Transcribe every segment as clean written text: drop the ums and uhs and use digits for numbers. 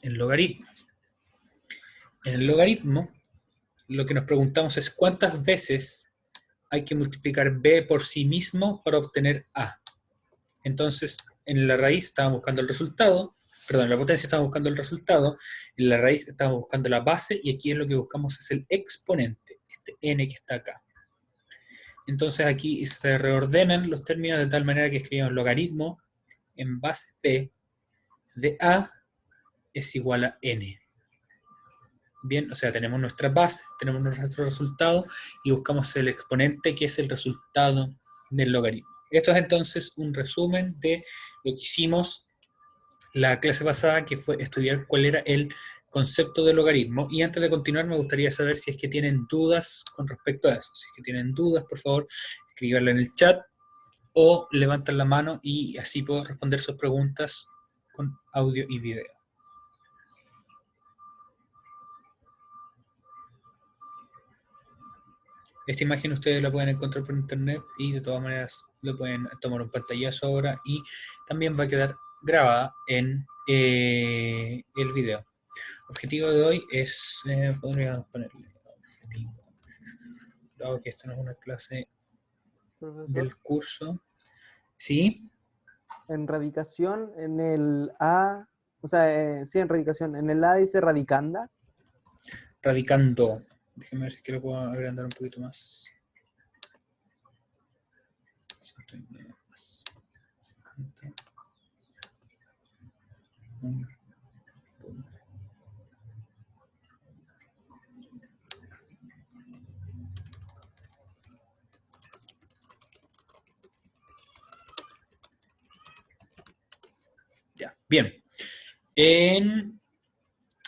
el logaritmo. En el logaritmo, lo que nos preguntamos es cuántas veces hay que multiplicar b por sí mismo para obtener a. Entonces, en la raíz estábamos buscando el resultado, perdón, en la potencia estábamos buscando el resultado, en la raíz estábamos buscando la base, y aquí lo que buscamos es el exponente, este n que está acá. Entonces aquí se reordenan los términos de tal manera que escribimos logaritmo en base p de a es igual a n. Bien, o sea, tenemos nuestra base, tenemos nuestro resultado y buscamos el exponente que es el resultado del logaritmo. Esto es entonces un resumen de lo que hicimos la clase pasada, que fue estudiar cuál era el concepto de logaritmo. Y antes de continuar, me gustaría saber si es que tienen dudas con respecto a eso. Si es que tienen dudas, por favor, escríbanla en el chat o levantan la mano y así puedo responder sus preguntas con audio y video. Esta imagen ustedes la pueden encontrar por internet y de todas maneras lo pueden tomar un pantallazo ahora y también va a quedar grabada en el video. Objetivo de hoy es, podríamos ponerle objetivo, dado que esto no es una clase Profesor, del curso. ¿Sí? en radicación, en el A, o sea, sí, en radicación, en el A dice radicanda. Radicando. Déjenme ver si es que lo puedo agrandar un poquito más. 109 más 50. Ya, bien.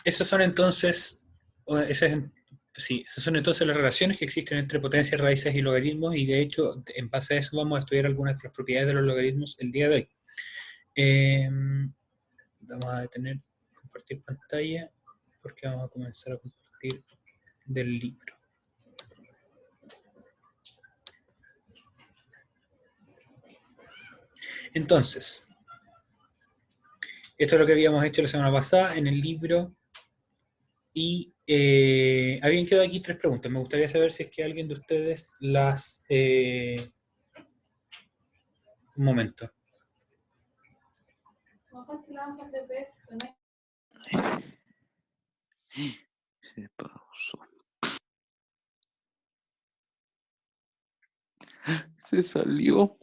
Esas son entonces, sí, esas son entonces las relaciones que existen entre potencias, raíces y logaritmos, y de hecho, en base a eso vamos a estudiar algunas de las propiedades de los logaritmos el día de hoy. Vamos a detener compartir pantalla porque vamos a comenzar a compartir del libro. Entonces, esto es lo que habíamos hecho la semana pasada en el libro y habían quedado aquí 3 preguntas. Me gustaría saber si es que alguien de ustedes las... un momento. Se pausó. Se salió.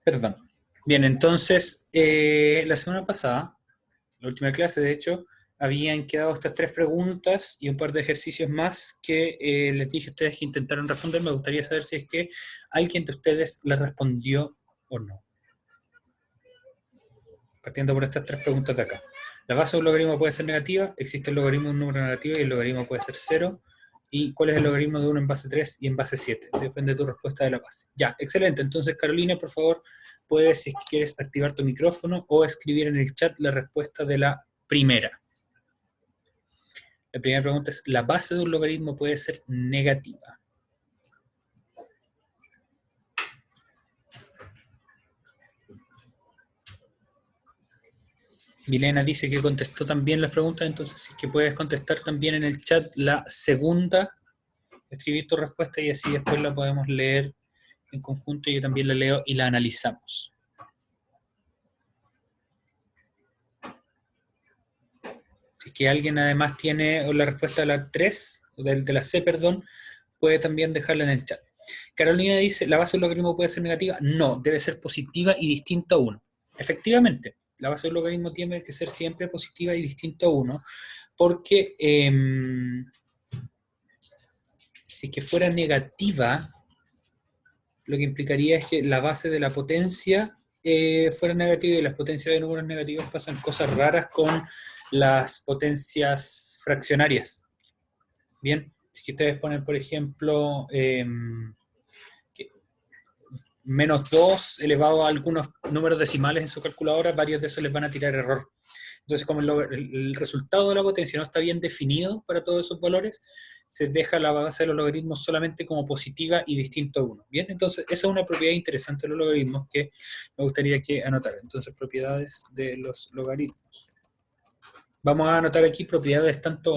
Perdón. Bien, entonces, la semana pasada, la última clase de hecho, habían quedado estas 3 preguntas y un par de ejercicios más que les dije a ustedes que intentaron responder. Me gustaría saber si es que alguien de ustedes les respondió o no. Partiendo por estas 3 preguntas de acá. La base de un logaritmo puede ser negativa, existe el logaritmo de un número negativo y el logaritmo puede ser 0. ¿Y cuál es el logaritmo de 1 en base 3 y en base 7? Depende de tu respuesta de la base. Ya, excelente. Entonces, Carolina, por favor, puedes, si quieres, activar tu micrófono o escribir en el chat la respuesta de la primera. La primera pregunta es, ¿la base de un logaritmo puede ser negativa? Milena dice que contestó también las preguntas, entonces si es que puedes contestar también en el chat la segunda, escribir tu respuesta y así después la podemos leer en conjunto. Yo también la leo y la analizamos. Si es que alguien además tiene la respuesta de la 3, de la C, perdón, puede también dejarla en el chat. Carolina dice, ¿la base de un logaritmo puede ser negativa? No, debe ser positiva y distinta a 1. Efectivamente, la base de un logaritmo tiene que ser siempre positiva y distinta a 1, porque si es que fuera negativa, lo que implicaría es que la base de la potencia fuera negativa, y las potencias de números negativos pasan cosas raras con las potencias fraccionarias. Bien, si ustedes ponen, por ejemplo, menos 2 elevado a algunos números decimales en su calculadora, varios de esos les van a tirar error. Entonces, como el resultado de la potencia no está bien definido para todos esos valores, se deja la base de los logaritmos solamente como positiva y distinto a 1. Bien, entonces esa es una propiedad interesante de los logaritmos que me gustaría que anotara. Entonces, propiedades de los logaritmos. Vamos a anotar aquí propiedades tanto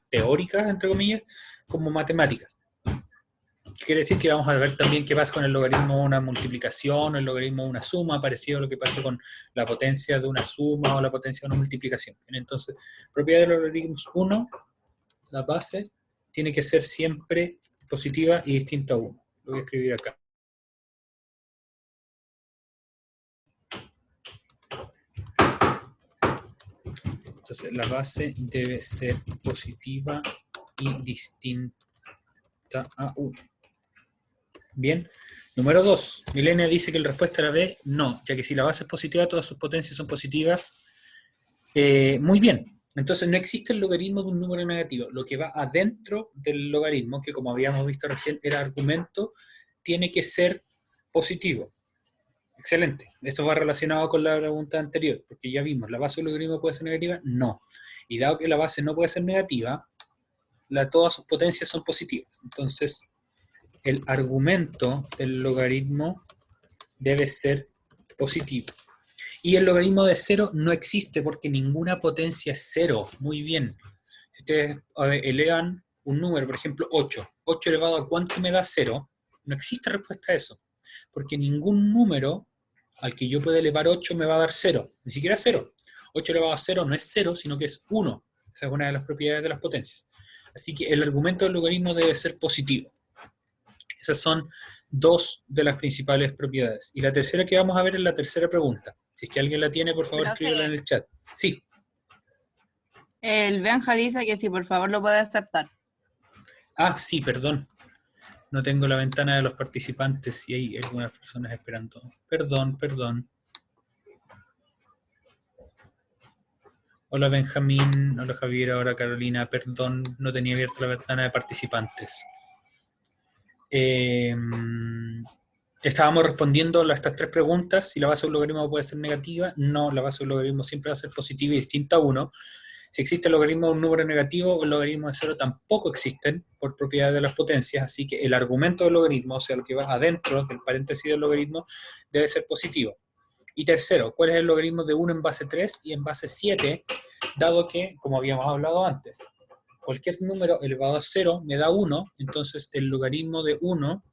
teóricas, entre comillas, como matemáticas. Quiere decir que vamos a ver también qué pasa con el logaritmo de una multiplicación, o el logaritmo de una suma, parecido a lo que pasa con la potencia de una suma o la potencia de una multiplicación. Entonces, propiedad de los logaritmos 1, la base, tiene que ser siempre positiva y distinta a 1. Lo voy a escribir acá. Entonces, la base debe ser positiva y distinta a 1. Bien. Número 2. Milenia dice que la respuesta a la B, no, ya que si la base es positiva, todas sus potencias son positivas. Muy bien. Entonces no existe el logaritmo de un número negativo. Lo que va adentro del logaritmo, que como habíamos visto recién era argumento, tiene que ser positivo. Excelente. Esto va relacionado con la pregunta anterior, porque ya vimos, ¿la base del logaritmo puede ser negativa? No. Y dado que la base no puede ser negativa, todas sus potencias son positivas. Entonces, el argumento del logaritmo debe ser positivo. Y el logaritmo de 0 no existe porque ninguna potencia es 0. Muy bien. Si ustedes elevan un número, por ejemplo 8. 8 elevado a ¿cuánto me da 0? No existe respuesta a eso. Porque ningún número al que yo pueda elevar 8 me va a dar 0. Ni siquiera 0. 8 elevado a 0 no es 0, sino que es 1. Esa es una de las propiedades de las potencias. Así que el argumento del logaritmo debe ser positivo. Esas son dos de las principales propiedades. Y la tercera que vamos a ver es la tercera pregunta. Si es que alguien la tiene, por favor, Profe. escríbela en el chat. Sí. El Benja dice que sí, por favor lo puede aceptar. Ah, sí, perdón. No tengo la ventana de los participantes y hay algunas personas esperando. Perdón. Hola Benjamín, hola Javier, hola Carolina, perdón, no tenía abierta la ventana de participantes. Estábamos respondiendo a estas tres preguntas. Si la base de un logaritmo puede ser negativa, no, la base de un logaritmo siempre va a ser positiva y distinta a 1. Si existe el logaritmo de un número negativo o el logaritmo de 0 tampoco existen por propiedad de las potencias, así que el argumento del logaritmo, o sea, lo que va adentro del paréntesis del logaritmo, debe ser positivo. Y tercero, ¿cuál es el logaritmo de 1 en base 3 y en base 7? Dado que, como habíamos hablado antes, cualquier número elevado a 0 me da 1, entonces el logaritmo de 1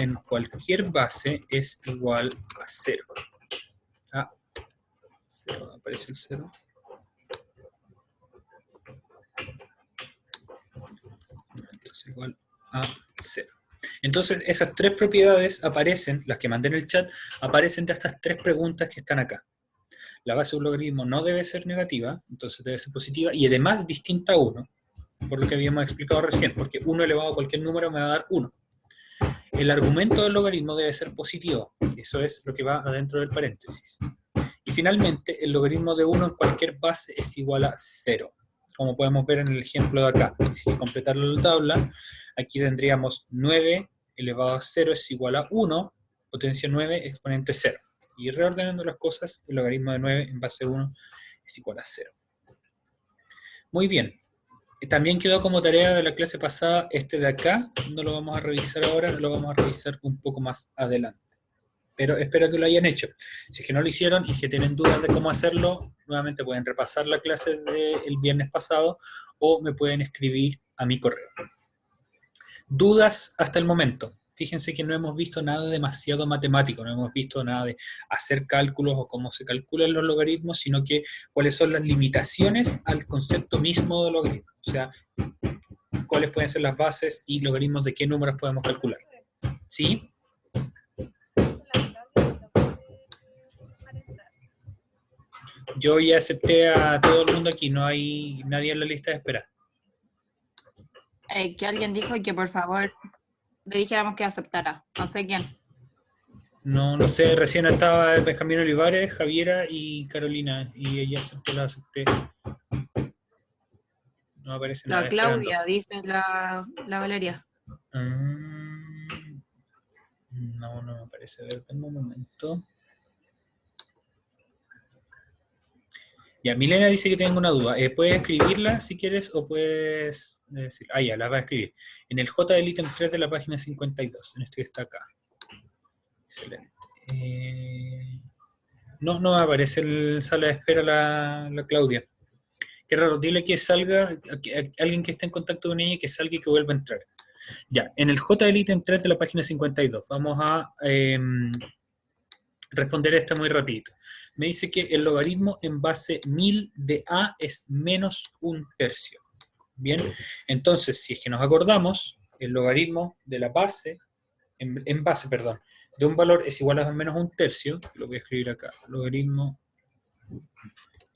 en cualquier base es igual a 0. Ah, 0, aparece el 0. Entonces igual a 0. Entonces esas tres propiedades aparecen, las que mandé en el chat, aparecen de estas tres preguntas que están acá. La base de un logaritmo no debe ser negativa, entonces debe ser positiva, y además distinta a 1, por lo que habíamos explicado recién, porque 1 elevado a cualquier número me va a dar 1. El argumento del logaritmo debe ser positivo, eso es lo que va adentro del paréntesis. Y finalmente, el logaritmo de 1 en cualquier base es igual a 0, como podemos ver en el ejemplo de acá. Si completar la tabla, aquí tendríamos 9 elevado a 0 es igual a 1, potencia 9, exponente 0. Y reordenando las cosas, el logaritmo de 9 en base 1 es igual a 0. Muy bien. También quedó como tarea de la clase pasada este de acá. No lo vamos a revisar ahora, lo vamos a revisar un poco más adelante. Pero espero que lo hayan hecho. Si es que no lo hicieron y que tienen dudas de cómo hacerlo, nuevamente pueden repasar la clase del viernes pasado o me pueden escribir a mi correo. Dudas hasta el momento. Fíjense que no hemos visto nada demasiado matemático, no hemos visto nada de hacer cálculos o cómo se calculan los logaritmos, sino que cuáles son las limitaciones al concepto mismo de logaritmo. O sea, cuáles pueden ser las bases y logaritmos de qué números podemos calcular. ¿Sí? Yo ya acepté a todo el mundo aquí, no hay nadie en la lista de espera. Que alguien dijo que por favor le dijéramos que aceptara. No sé quién. No sé, recién estaba Benjamín Olivares, Javiera y Carolina, y ella aceptó, la acepté. No aparece nada La esperando. Claudia, dice la Valeria. No me aparece. A ver, tengo un momento. Ya, Milena dice que tengo una duda. ¿Puedes escribirla si quieres o puedes decir? Ah, ya, la va a escribir. En el J del ítem 3 de la página 52, en este que está acá. Excelente. No me aparece en sala de espera la Claudia. Qué raro, dile que salga, alguien que esté en contacto con ella, que salga y que vuelva a entrar. Ya, en el J del ítem 3 de la página 52, vamos a responder esta muy rapidito. Me dice que el logaritmo en base 1000 de A es menos 1/3. Bien, entonces, si es que nos acordamos, el logaritmo de la base, en base, perdón, de un valor es igual a menos 1/3, lo voy a escribir acá, logaritmo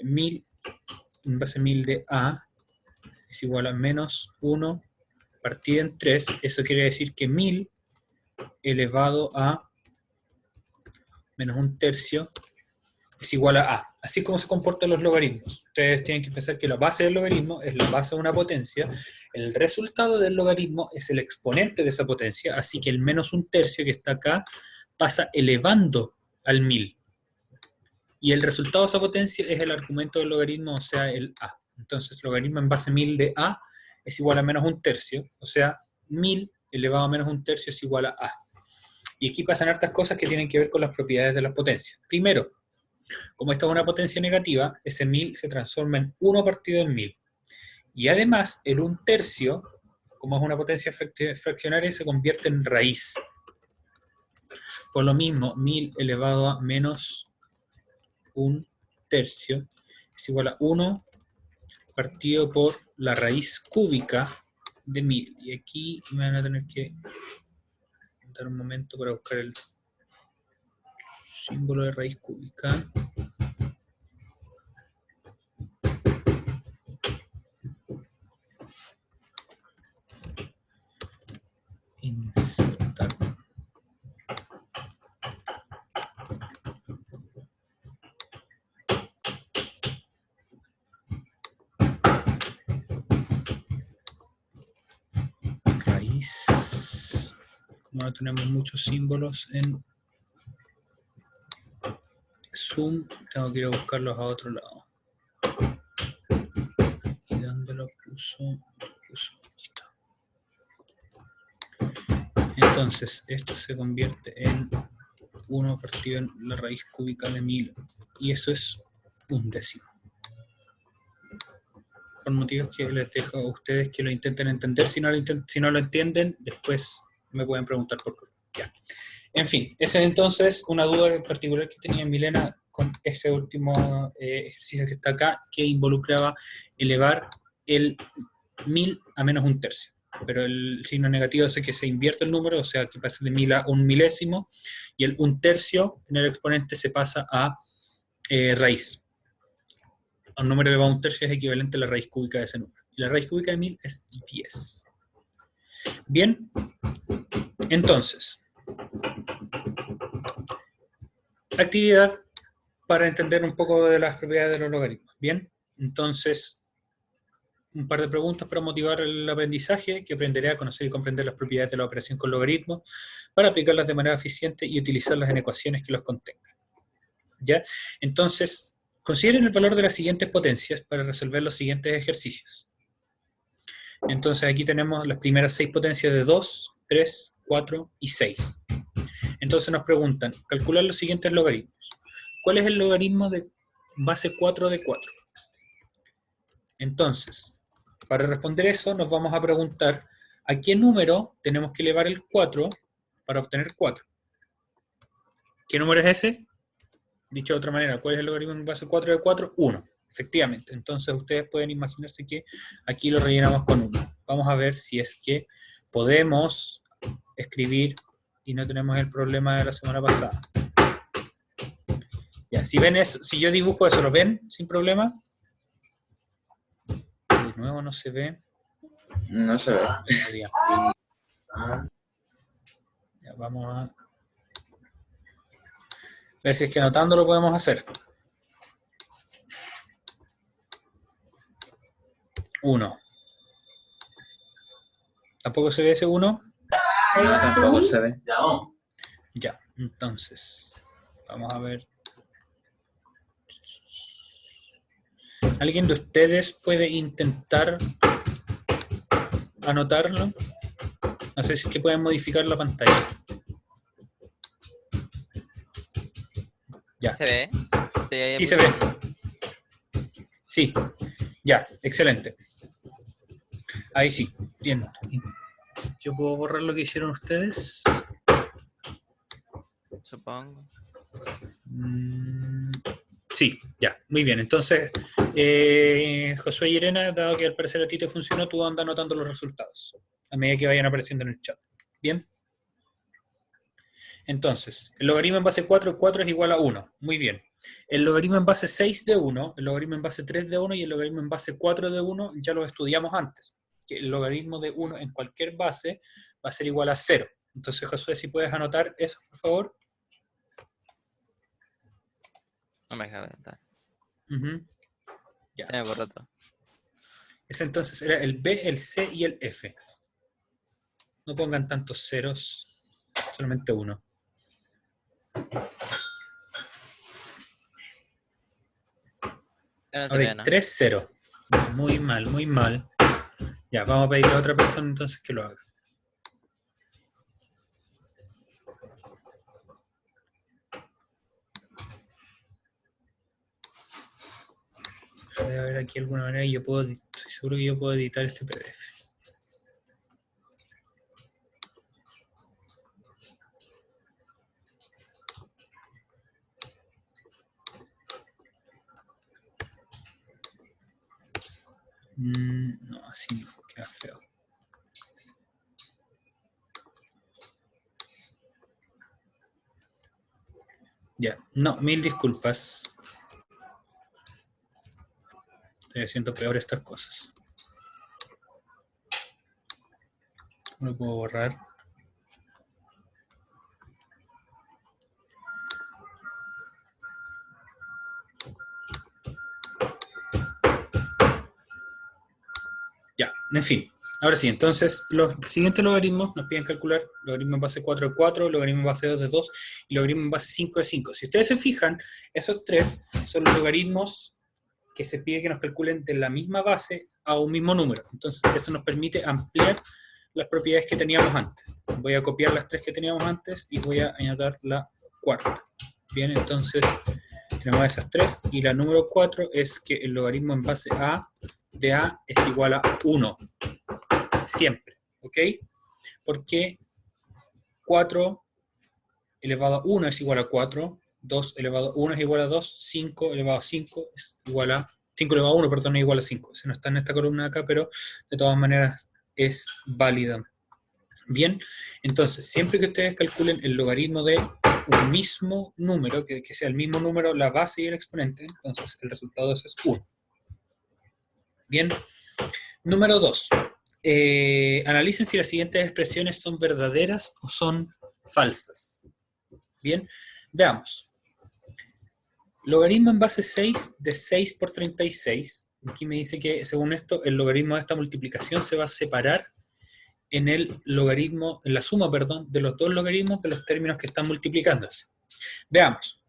1000 en base 1000 de A es igual a menos 1 partido en 3, eso quiere decir que 1000 elevado a menos 1/3 es igual a A. Así como se comportan los logaritmos. Ustedes tienen que pensar que la base del logaritmo es la base de una potencia, el resultado del logaritmo es el exponente de esa potencia, así que el menos 1/3 que está acá pasa elevando al 1000. Y el resultado de esa potencia es el argumento del logaritmo, o sea, el A. Entonces, logaritmo en base 1000 de A es igual a menos 1/3, o sea, 1000 elevado a menos 1/3 es igual a A. Y aquí pasan hartas cosas que tienen que ver con las propiedades de las potencias. Primero, como esta es una potencia negativa, ese 1000 se transforma en 1 partido en 1000. Y además, el 1/3, como es una potencia fraccionaria, se convierte en raíz. Por lo mismo, 1000 elevado a menos 1/3 es igual a 1 partido por la raíz cúbica de 1000. Y aquí me van a tener que dar un momento para buscar el símbolo de raíz cúbica. Insertar. Raíz. Como no tenemos muchos símbolos en Zoom, tengo que ir a buscarlos a otro lado. ¿Y dónde lo puso? Aquí está. Entonces, esto se convierte en 1 partido en la raíz cúbica de 1000. Y eso es 1/10. Por motivos que les dejo a ustedes que lo intenten entender. Si no lo entienden, después me pueden preguntar por qué. Ya. En fin, esa es entonces una duda en particular que tenía Milena con este último ejercicio que está acá, que involucraba elevar el 1000 a menos 1/3. Pero el signo negativo hace que se invierta el número, o sea, que pase de 1000 a 1 milésimo, y el 1/3 en el exponente se pasa a raíz. Un número elevado a 1/3 es equivalente a la raíz cúbica de ese número. Y la raíz cúbica de 1000 es 10. Bien, entonces, actividad para entender un poco de las propiedades de los logaritmos. Bien, entonces, un par de preguntas para motivar el aprendizaje, que aprenderé a conocer y comprender las propiedades de la operación con logaritmos, para aplicarlas de manera eficiente y utilizarlas en ecuaciones que los contengan. ¿Ya? Entonces, consideren el valor de las siguientes potencias para resolver los siguientes ejercicios. Entonces aquí tenemos las primeras 6 potencias de 2, 3, 4 y 6. Entonces nos preguntan, calcular los siguientes logaritmos. ¿Cuál es el logaritmo de base 4 de 4? Entonces, para responder eso nos vamos a preguntar a qué número tenemos que elevar el 4 para obtener 4. ¿Qué número es ese? Dicho de otra manera, ¿cuál es el logaritmo en base 4 de 4? 1. Efectivamente, entonces ustedes pueden imaginarse que aquí lo rellenamos con 1. Vamos a ver si es que podemos escribir y no tenemos el problema de la semana pasada. Ya, si ven eso, si yo dibujo eso, ¿lo ven sin problema? De nuevo no se ve. No se ve. Ya, vamos a ver si es que anotando lo podemos hacer. 1. ¿Tampoco se ve ese 1? Tampoco se ve. Ya, entonces, vamos a ver. ¿Alguien de ustedes puede intentar anotarlo? No sé si es que pueden modificar la pantalla. Ya. ¿Se ve? Sí, se ve. Sí, ya, excelente. Ahí sí, bien. Yo puedo borrar lo que hicieron ustedes. Supongo. Sí, ya, muy bien. Entonces, Josué y Irena, dado que al parecer a ti te funcionó, tú anda anotando los resultados a medida que vayan apareciendo en el chat. ¿Bien? Entonces, el logaritmo en base 4 es igual a 1. Muy bien. El logaritmo en base 6 de 1, el logaritmo en base 3 de 1 y el logaritmo en base 4 de 1 ya lo estudiamos antes. Que el logaritmo de 1 en cualquier base va a ser igual a 0. Entonces, Josué, si puedes anotar eso, por favor. No me deja anotar. Ya. Se me borró todo. Ese entonces era el B, el C y el F. No pongan tantos ceros, solamente uno. Ya no se Ahora ve, hay ¿no? 3 ceros. Muy mal, muy mal. Ya, vamos a pedirle a otra persona entonces que lo haga. Debe haber aquí alguna manera y yo puedo, estoy seguro que yo puedo editar este PDF. No, así no, queda feo. Ya, no, mil disculpas. Estoy haciendo peor estas cosas. ¿Cómo lo puedo borrar? Ya, en fin. Ahora sí, entonces los siguientes logaritmos nos piden calcular logaritmo en base 4 de 4, logaritmo en base 2 de 2 y logaritmo en base 5 de 5. Si ustedes se fijan, esos tres son los logaritmos que se pide que nos calculen de la misma base a un mismo número. Entonces eso nos permite ampliar las propiedades que teníamos antes. Voy a copiar las tres que teníamos antes y voy a añadir la cuarta. Bien, entonces tenemos esas tres y la número 4 es que el logaritmo en base a de a es igual a 1. Siempre, ¿ok? Porque 4 elevado a 1 es igual a 4, 2 elevado a 1 es igual a 2, 5 elevado a 5 es igual a 5 elevado a 1, perdón, es igual a 5. Ese no está en esta columna de acá, pero de todas maneras es válida. Bien, entonces, siempre que ustedes calculen el logaritmo de un mismo número, que sea el mismo número, la base y el exponente, entonces el resultado de eso es 1. Bien, número 2. Analicen si las siguientes expresiones son verdaderas o son falsas. Bien, veamos. Logaritmo en base 6 de 6 por 36. Aquí me dice que, según esto, el logaritmo de esta multiplicación se va a separar en el logaritmo, en la suma, perdón, de los dos logaritmos de los términos que están multiplicándose. Veamos.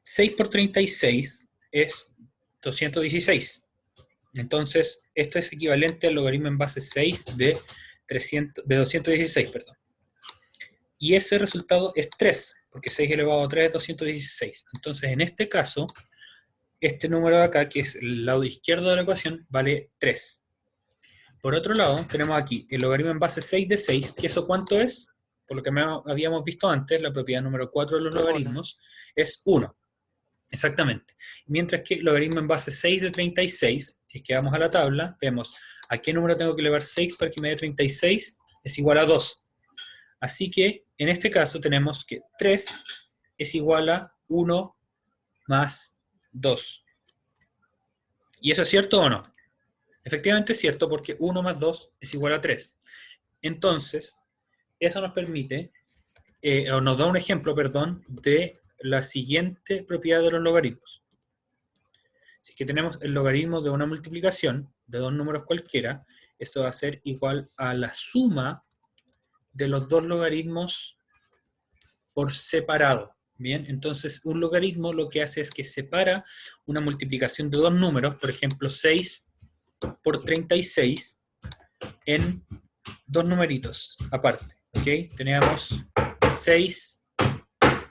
6 por 36 es 216. Entonces, esto es equivalente al logaritmo en base 6 de 216, perdón. Y ese resultado es 3, porque 6 elevado a 3 es 216. Entonces, en este caso, este número de acá, que es el lado izquierdo de la ecuación, vale 3. Por otro lado, tenemos aquí el logaritmo en base 6 de 6, que eso ¿cuánto es? Por lo que habíamos visto antes, la propiedad número 4 de los logaritmos es 1. Exactamente. Mientras que el logaritmo en base 6 de 36, si es que vamos a la tabla, vemos a qué número tengo que elevar 6 para que me dé 36, es igual a 2. Así que, en este caso, tenemos que 3 es igual a 1 más 2. ¿Y eso es cierto o no? Efectivamente es cierto porque 1 más 2 es igual a 3. Entonces, eso nos permite, o nos da un ejemplo, perdón, de la siguiente propiedad de los logaritmos. Si es que tenemos el logaritmo de una multiplicación de dos números cualquiera, esto va a ser igual a la suma de los dos logaritmos por separado. Bien, entonces un logaritmo lo que hace es que separa una multiplicación de dos números, por ejemplo 6 por 36, en dos numeritos aparte. ¿Ok? Tenemos 6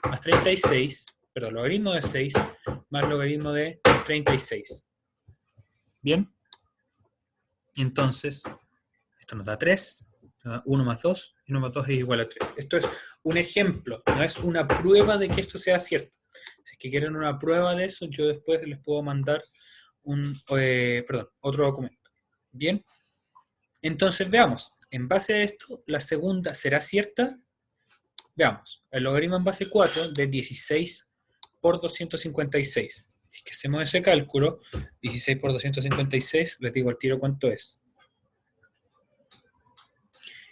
más 36, perdón, logaritmo de 6 más logaritmo de 36. Bien, entonces esto nos da 3, 1 más 2, y 1 más 2 es igual a 3. Esto es un ejemplo, no es una prueba de que esto sea cierto. Si es que quieren una prueba de eso, yo después les puedo mandar otro documento. Bien, entonces veamos, en base a esto, la segunda será cierta. Veamos, el logaritmo en base 4 de 16 por 256. Si que hacemos ese cálculo, 16 por 256, les digo al tiro cuánto es.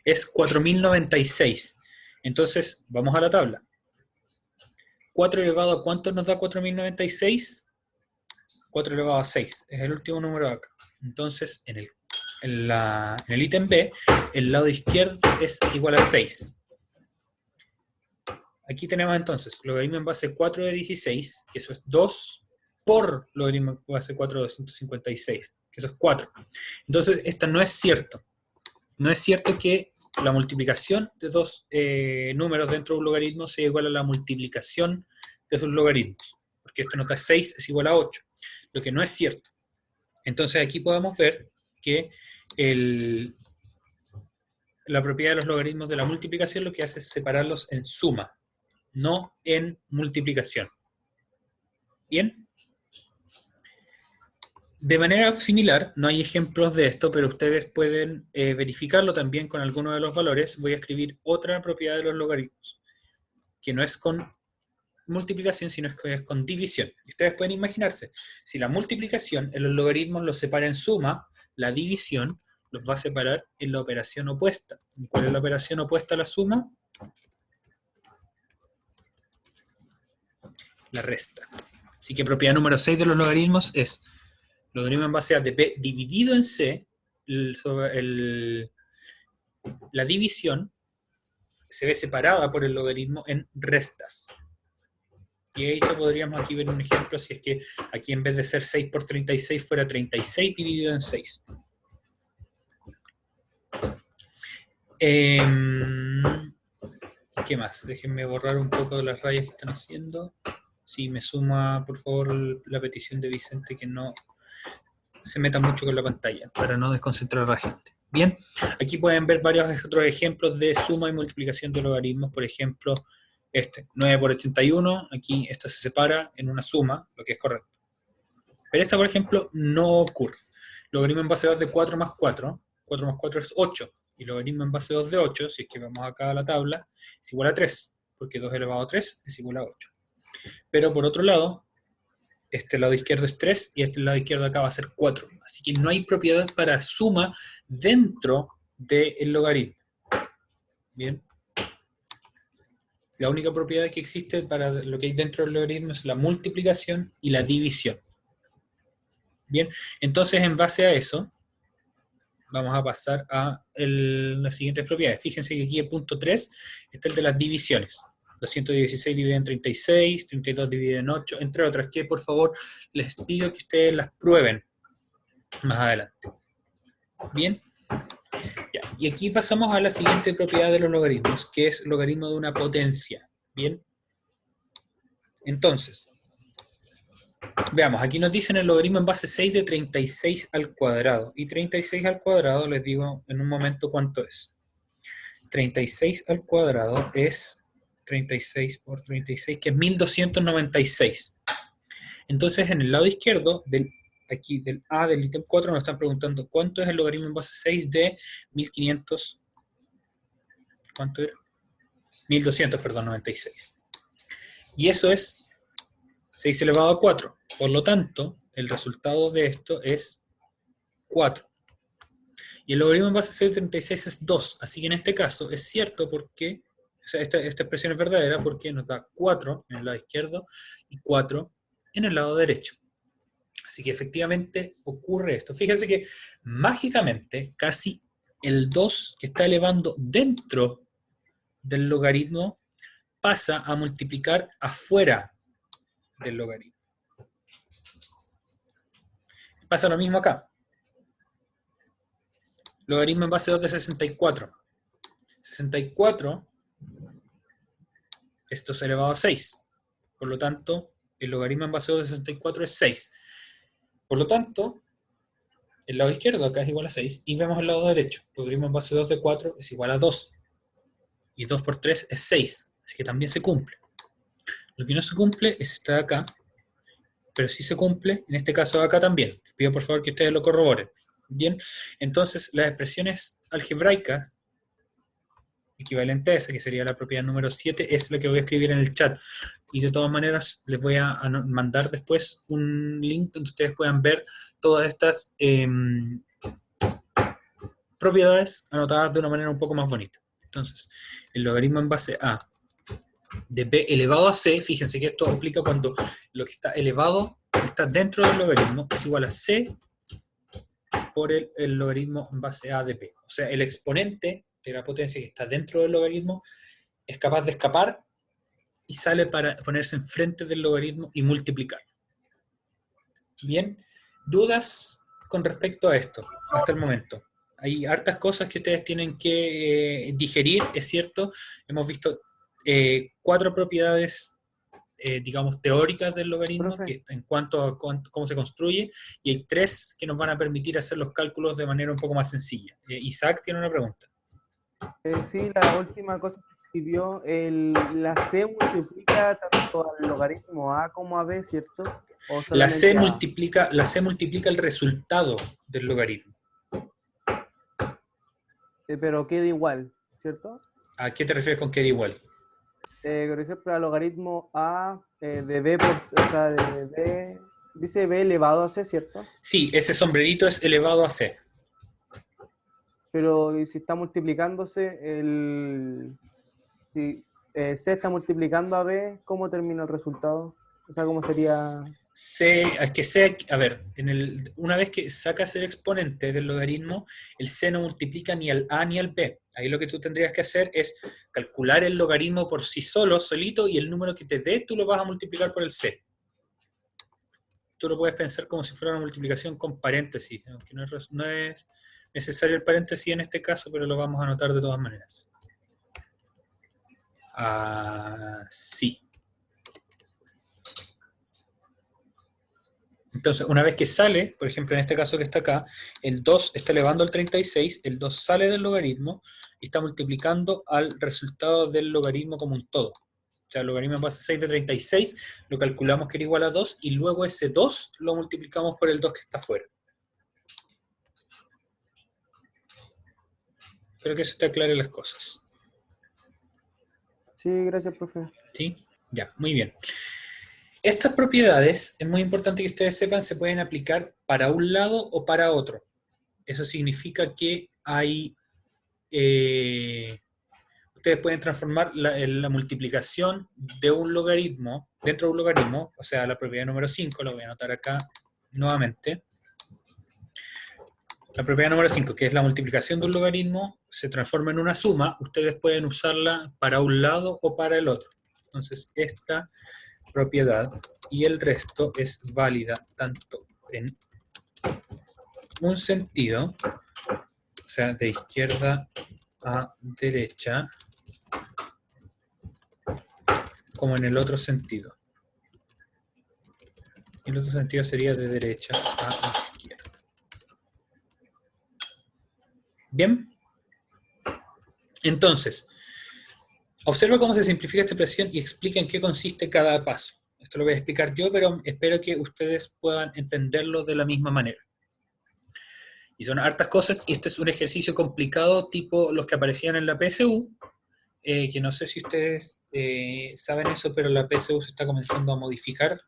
Es 4096. Entonces, vamos a la tabla. 4 elevado a ¿cuánto nos da 4096? 4 elevado a 6. Es el último número acá. Entonces, en el ítem B, el lado izquierdo es igual a 6. Aquí tenemos entonces logaritmo en base 4 de 16, que eso es 2, por logaritmo en base 4 de 256, que eso es 4. Entonces, esto no es cierto. No es cierto que la multiplicación de dos números dentro de un logaritmo sea igual a la multiplicación de sus logaritmos, porque esto nos da 6 es igual a 8, lo que no es cierto. Entonces aquí podemos ver que la propiedad de los logaritmos de la multiplicación lo que hace es separarlos en suma, no en multiplicación. ¿Bien? De manera similar, no hay ejemplos de esto, pero ustedes pueden verificarlo también con alguno de los valores. Voy a escribir otra propiedad de los logaritmos, que no es con multiplicación, sino que es con división. Y ustedes pueden imaginarse, si la multiplicación en los logaritmos los separa en suma, la división los va a separar en la operación opuesta. ¿Y cuál es la operación opuesta a la suma? La resta. Así que propiedad número 6 de los logaritmos es logaritmo en base a de b dividido en c, la división se ve separada por el logaritmo en restas. Y de hecho podríamos aquí ver un ejemplo si es que aquí en vez de ser 6 por 36 fuera 36 dividido en 6. ¿Qué más? Déjenme borrar un poco de las rayas que están haciendo. Si me suma, por favor, la petición de Vicente que no se meta mucho con la pantalla, para no desconcentrar a la gente. Bien, aquí pueden ver varios otros ejemplos de suma y multiplicación de logaritmos. Por ejemplo, 9 por 81, aquí esto se separa en una suma, lo que es correcto. Pero esta, por ejemplo, no ocurre. Logaritmo en base 2 de 4 más 4, 4 más 4 es 8, y logaritmo en base 2 de 8, si es que vamos acá a la tabla, es igual a 3, porque 2 elevado a 3 es igual a 8. Pero por otro lado, este lado izquierdo es 3 y este lado izquierdo acá va a ser 4. Así que no hay propiedad para suma dentro del logaritmo. Bien. La única propiedad que existe para lo que hay dentro del logaritmo es la multiplicación y la división. Bien, entonces en base a eso, vamos a pasar a las siguientes propiedades. Fíjense que aquí el punto 3 está el de las divisiones. 216 dividido en 36, 32 dividido en 8, entre otras, que por favor les pido que ustedes las prueben más adelante. Bien. Ya. Y aquí pasamos a la siguiente propiedad de los logaritmos, que es logaritmo de una potencia. Bien. Entonces, veamos, aquí nos dicen el logaritmo en base 6 de 36 al cuadrado. Y 36 al cuadrado, les digo en un momento cuánto es. 36 al cuadrado es 36 por 36, que es 1296. Entonces, en el lado izquierdo, aquí del A del ítem 4, nos están preguntando cuánto es el logaritmo en base 6 de 1500, ¿cuánto era? 1200, perdón, 96. Y eso es 6 elevado a 4. Por lo tanto, el resultado de esto es 4. Y el logaritmo en base 6 de 36 es 2. Así que en este caso es cierto porque, o sea, esta expresión es verdadera porque nos da 4 en el lado izquierdo y 4 en el lado derecho. Así que efectivamente ocurre esto. Fíjense que mágicamente casi el 2 que está elevando dentro del logaritmo pasa a multiplicar afuera del logaritmo. Pasa lo mismo acá. Logaritmo en base 2 de 64. 64 es 2 elevado a 6. Por lo tanto, el logaritmo en base 2 de 64 es 6. Por lo tanto, el lado izquierdo acá es igual a 6 y vemos el lado derecho. Logaritmo en base 2 de 4 es igual a 2. Y 2 por 3 es 6. Así que también se cumple. Lo que no se cumple es esta de acá, pero sí se cumple en este caso de acá también. Les pido por favor que ustedes lo corroboren. Bien, entonces las expresiones algebraicas equivalente a esa, que sería la propiedad número 7, es lo que voy a escribir en el chat. Y de todas maneras les voy a mandar después un link donde ustedes puedan ver todas estas propiedades anotadas de una manera un poco más bonita. Entonces, el logaritmo en base a de b elevado a c, fíjense que esto aplica cuando lo que está elevado está dentro del logaritmo, es igual a c por el logaritmo en base a de b. O sea, el exponente de la potencia que está dentro del logaritmo es capaz de escapar y sale para ponerse enfrente del logaritmo y multiplicar. Bien, ¿dudas con respecto a esto hasta el momento? Hay hartas cosas que ustedes tienen que digerir, es cierto. Hemos visto 4 propiedades, digamos, teóricas del logaritmo, que en cuanto a cómo se construye, y hay 3 que nos van a permitir hacer los cálculos de manera un poco más sencilla. Isaac tiene una pregunta. Sí, la última cosa que escribió, la C multiplica tanto al logaritmo A como a B, ¿cierto? ¿O La C solamente multiplica el resultado del logaritmo. pero queda igual, ¿cierto? ¿A qué te refieres con queda igual? Por ejemplo, al logaritmo A de B por, o sea, de B, dice B elevado a C, ¿cierto? Sí, ese sombrerito es elevado a C. Pero si está multiplicándose, si C está multiplicando a B, ¿cómo termina el resultado? O sea, ¿cómo sería? C, es que C, a ver, una vez que sacas el exponente del logaritmo, el C no multiplica ni al A ni al B. Ahí lo que tú tendrías que hacer es calcular el logaritmo por sí solo, solito, y el número que te dé, tú lo vas a multiplicar por el C. Tú lo puedes pensar como si fuera una multiplicación con paréntesis, aunque no es necesario el paréntesis en este caso, pero lo vamos a anotar de todas maneras. Sí. Entonces, una vez que sale, por ejemplo, en este caso que está acá, el 2 está elevando al 36, el 2 sale del logaritmo y está multiplicando al resultado del logaritmo como un todo. O sea, el logaritmo en base 6 de 36 lo calculamos que era igual a 2 y luego ese 2 lo multiplicamos por el 2 que está afuera. Espero que eso te aclare las cosas. Sí, gracias, profe. ¿Sí? Ya, muy bien. Estas propiedades, es muy importante que ustedes sepan, se pueden aplicar para un lado o para otro. Eso significa que hay... ustedes pueden transformar la multiplicación de un logaritmo, dentro de un logaritmo, o sea, la propiedad número 5, lo voy a anotar acá nuevamente. La propiedad número 5, que es la multiplicación de un logaritmo, se transforma en una suma, ustedes pueden usarla para un lado o para el otro. Entonces, esta propiedad y el resto es válida tanto en un sentido, o sea, de izquierda a derecha, como en el otro sentido. Y el otro sentido sería de derecha a izquierda. ¿Bien? Entonces, observa cómo se simplifica esta expresión y explica en qué consiste cada paso. Esto lo voy a explicar yo, pero espero que ustedes puedan entenderlo de la misma manera. Y son hartas cosas, y este es un ejercicio complicado tipo los que aparecían en la PSU, que no sé si ustedes saben eso, pero la PSU se está comenzando a modificar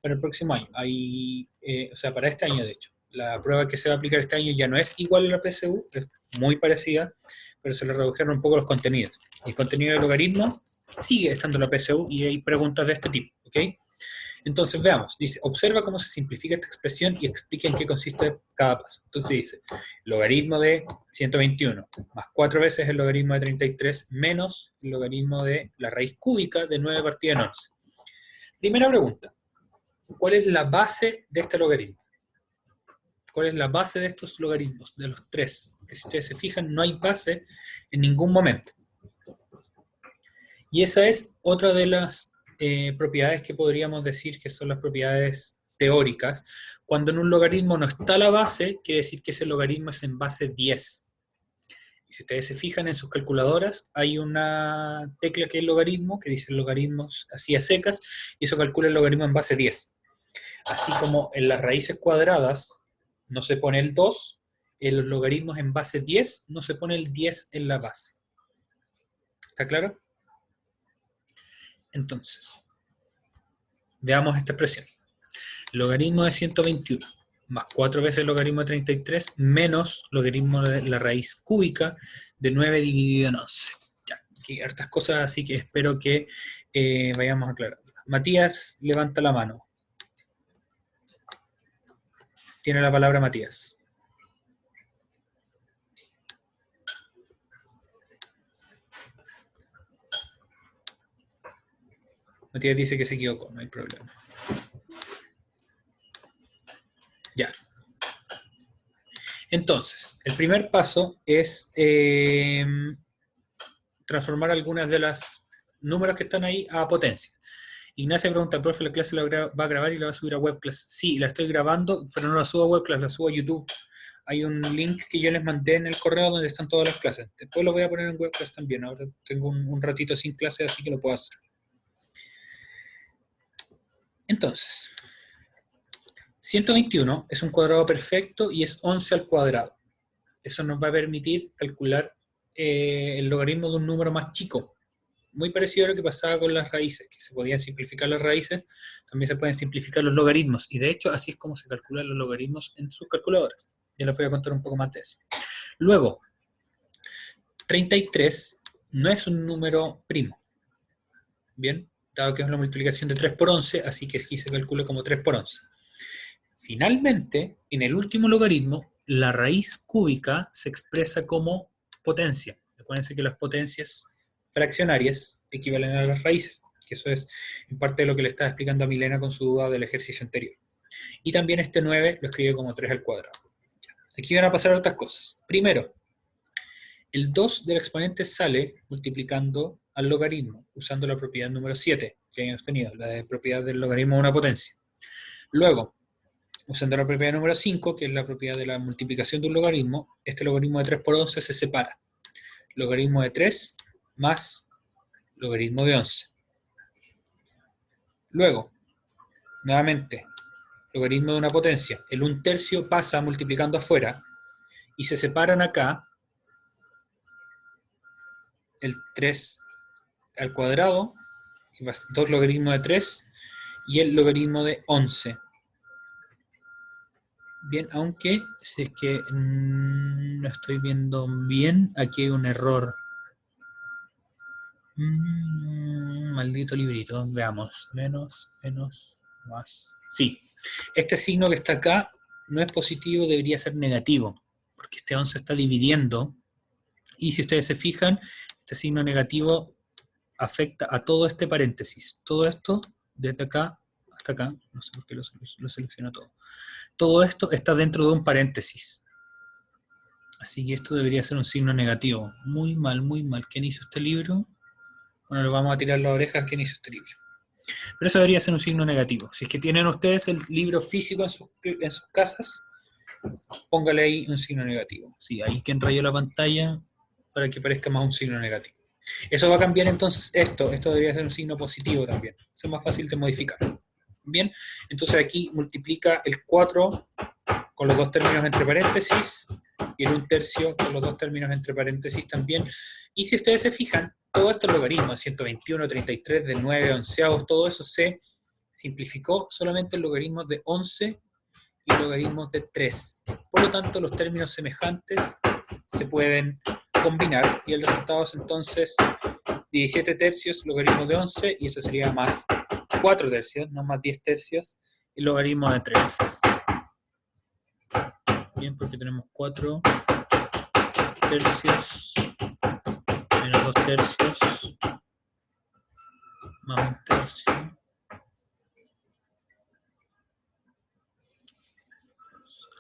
para el próximo año. O sea, para este año, de hecho. La prueba que se va a aplicar este año ya no es igual a la PSU, es muy parecida, pero se le redujeron un poco los contenidos. El contenido del logaritmo sigue estando en la PSU y hay preguntas de este tipo, ¿ok? Entonces veamos, dice, observa cómo se simplifica esta expresión y explica en qué consiste cada paso. Entonces dice, logaritmo de 121 más 4 veces el logaritmo de 33 menos el logaritmo de la raíz cúbica de 9 partida en 11. Primera pregunta. ¿Cuál es la base de este logaritmo? ¿Cuál es la base de estos logaritmos? De los tres. Que si ustedes se fijan, no hay base en ningún momento. Y esa es otra de las propiedades que podríamos decir que son las propiedades teóricas. Cuando en un logaritmo no está la base, quiere decir que ese logaritmo es en base 10. Y si ustedes se fijan en sus calculadoras, hay una tecla que es logaritmo, que dice logaritmos así a secas, y eso calcula el logaritmo en base 10. Así como en las raíces cuadradas no se pone el 2, en los logaritmos en base 10 no se pone el 10 en la base. ¿Está claro? Entonces, veamos esta expresión. Logaritmo de 121 más 4 veces el logaritmo de 33 menos logaritmo de la raíz cúbica de 9 dividido en 11. Ya, aquí hay hartas cosas, así que espero que vayamos aclarando. Matías, levanta la mano. Tiene la palabra Matías. Matías dice que se equivocó, no hay problema. Ya. Entonces, el primer paso es transformar algunas de los números que están ahí a potencia. Ignacia pregunta, profe, ¿la clase la va a grabar y la va a subir a webclass? Sí, la estoy grabando, pero no la subo a webclass, la subo a YouTube. Hay un link que yo les mandé en el correo donde están todas las clases. Después lo voy a poner en webclass también. Ahora tengo un ratito sin clase, así que lo puedo hacer. Entonces, 121 es un cuadrado perfecto y es 11 al cuadrado. Eso nos va a permitir calcular el logaritmo de un número más chico. Muy parecido a lo que pasaba con las raíces, que se podían simplificar las raíces, también se pueden simplificar los logaritmos. Y de hecho, así es como se calculan los logaritmos en sus calculadoras. Ya les voy a contar un poco más de eso. Luego, 33 no es un número primo. Bien, dado que es una multiplicación de 3 por 11, así que aquí se calcula como 3 por 11. Finalmente, en el último logaritmo, la raíz cúbica se expresa como potencia. Acuérdense que las potencias fraccionarias equivalen a las raíces, que eso es en parte de lo que le estaba explicando a Milena con su duda del ejercicio anterior. Y también este 9 lo escribe como 3 al cuadrado. Aquí van a pasar otras cosas. Primero, el 2 del exponente sale multiplicando al logaritmo, usando la propiedad número 7 que habíamos tenido, la de propiedad del logaritmo de una potencia. Luego, usando la propiedad número 5, que es la propiedad de la multiplicación de un logaritmo, este logaritmo de 3 por 11 se separa. Logaritmo de 3 más logaritmo de 11. Luego, nuevamente, logaritmo de una potencia. El 1/3 pasa multiplicando afuera y se separan acá el 3 al cuadrado, 2 logaritmos de 3 y el logaritmo de 11. Bien, aunque si es que no estoy viendo bien, aquí hay un error. Maldito librito, veamos. Menos, más. Sí, este signo que está acá no es positivo, debería ser negativo, porque este 11 está dividiendo, y si ustedes se fijan, este signo negativo afecta a todo este paréntesis. Todo esto, desde acá hasta acá, no sé por qué lo selecciono todo. Todo esto está dentro de un paréntesis. Así que esto debería ser un signo negativo. Muy mal, muy mal. ¿Quién hizo este libro? Bueno, le vamos a tirar las orejas. ¿Quién hizo este libro? Pero eso debería ser un signo negativo. Si es que tienen ustedes el libro físico en sus casas, póngale ahí un signo negativo. Sí, ahí quien rayó la pantalla para que parezca más un signo negativo. Eso va a cambiar entonces esto. Esto debería ser un signo positivo también. Eso es más fácil de modificar. Bien, entonces aquí multiplica el 4 con los dos términos entre paréntesis y el 1/3 con los dos términos entre paréntesis también. Y si ustedes se fijan, todo este logaritmo, 121, 33, de 9, onceavos, todo eso se simplificó solamente en logaritmos de 11 y logaritmos de 3. Por lo tanto, los términos semejantes se pueden combinar y el resultado es entonces 17/3 logaritmo de 11 y eso sería más 4/3, no más 10/3, y logaritmo de 3. Bien, porque tenemos 4 tercios menos 2 tercios más 1 tercio.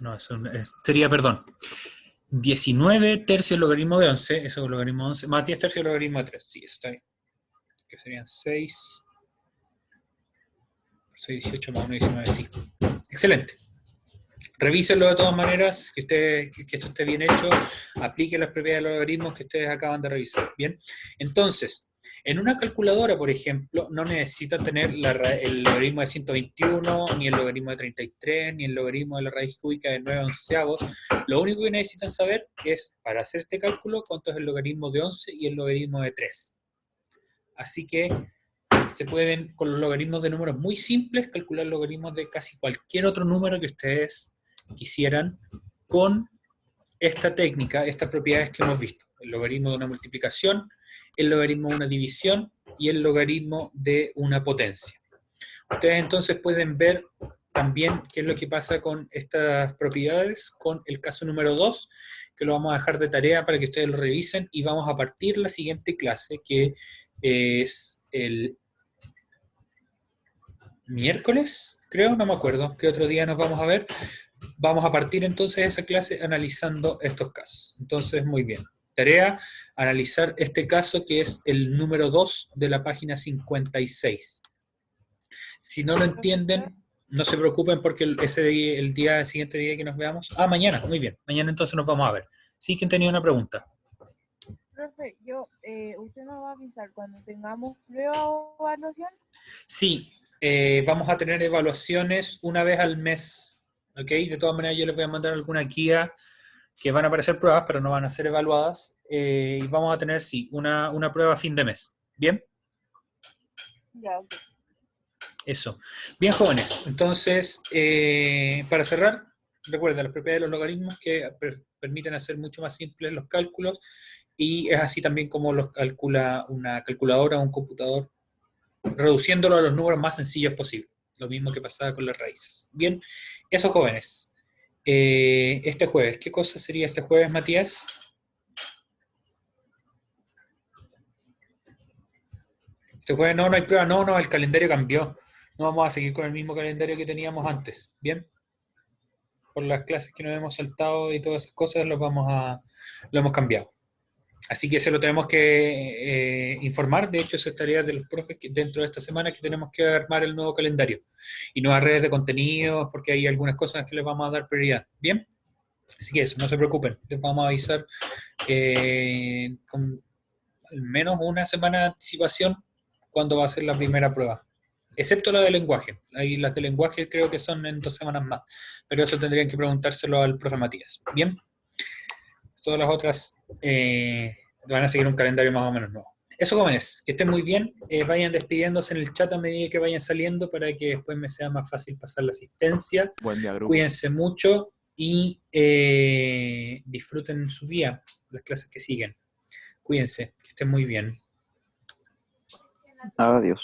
No, eso sería, perdón, 19 tercios logaritmo de 11, eso es el logaritmo de 11, más 10 tercios logaritmo de 3. Sí, eso está bien. Que serían 6, 6, 18 más 1, 19, sí. Excelente. Revísenlo de todas maneras, que esto esté bien hecho, apliquen las propiedades de los logaritmos que ustedes acaban de revisar. Bien, entonces, en una calculadora, por ejemplo, no necesitan tener el logaritmo de 121, ni el logaritmo de 33, ni el logaritmo de la raíz cúbica de 9 onceavos. Lo único que necesitan saber es, para hacer este cálculo, cuánto es el logaritmo de 11 y el logaritmo de 3. Así que se pueden, con los logaritmos de números muy simples, calcular logaritmos de casi cualquier otro número que ustedes quisieran con esta técnica, estas propiedades que hemos visto. El logaritmo de una multiplicación, el logaritmo de una división y el logaritmo de una potencia. Ustedes entonces pueden ver también qué es lo que pasa con estas propiedades con el caso número 2, que lo vamos a dejar de tarea para que ustedes lo revisen, y vamos a partir la siguiente clase, que es el miércoles, creo, no me acuerdo qué otro día nos vamos a ver. Vamos a partir entonces esa clase analizando estos casos. Entonces, muy bien. Tarea, analizar este caso que es el número 2 de la página 56. Si no lo entienden, no se preocupen porque el siguiente día que nos veamos... Ah, mañana, muy bien. Mañana entonces nos vamos a ver. Sí, ¿quién tenía una pregunta? Profe, ¿usted nos va a avisar cuando tengamos prueba o evaluación? Sí, vamos a tener evaluaciones una vez al mes. ¿Ok? De todas maneras yo les voy a mandar alguna guía que van a aparecer pruebas, pero no van a ser evaluadas. Y vamos a tener, sí, una prueba a fin de mes. ¿Bien? Ya, ok. Eso. Bien, jóvenes. Entonces, para cerrar, recuerden las propiedades de los logaritmos que permiten hacer mucho más simples los cálculos, y es así también como los calcula una calculadora o un computador, reduciéndolo a los números más sencillos posible. Lo mismo que pasaba con las raíces. Bien, eso, jóvenes. Este jueves, ¿qué cosa sería este jueves, Matías? Este jueves no hay prueba, no, el calendario cambió. No vamos a seguir con el mismo calendario que teníamos antes. Bien, por las clases que nos hemos saltado y todas esas cosas, lo hemos cambiado. Así que se lo tenemos que informar. De hecho, esa es tarea de los profes que dentro de esta semana, que tenemos que armar el nuevo calendario y nuevas redes de contenidos, porque hay algunas cosas que les vamos a dar prioridad. Bien, así que eso, no se preocupen, les vamos a avisar con al menos una semana de anticipación cuándo va a ser la primera prueba, excepto la de lenguaje. Ahí las de lenguaje creo que son en 2 semanas más, pero eso tendrían que preguntárselo al profe Matías. Bien, todas las otras van a seguir un calendario más o menos nuevo. Eso, jóvenes, que estén muy bien. Vayan despidiéndose en el chat a medida que vayan saliendo para que después me sea más fácil pasar la asistencia. Buen día, grupo. Cuídense mucho y disfruten su día, las clases que siguen. Cuídense, que estén muy bien. Adiós.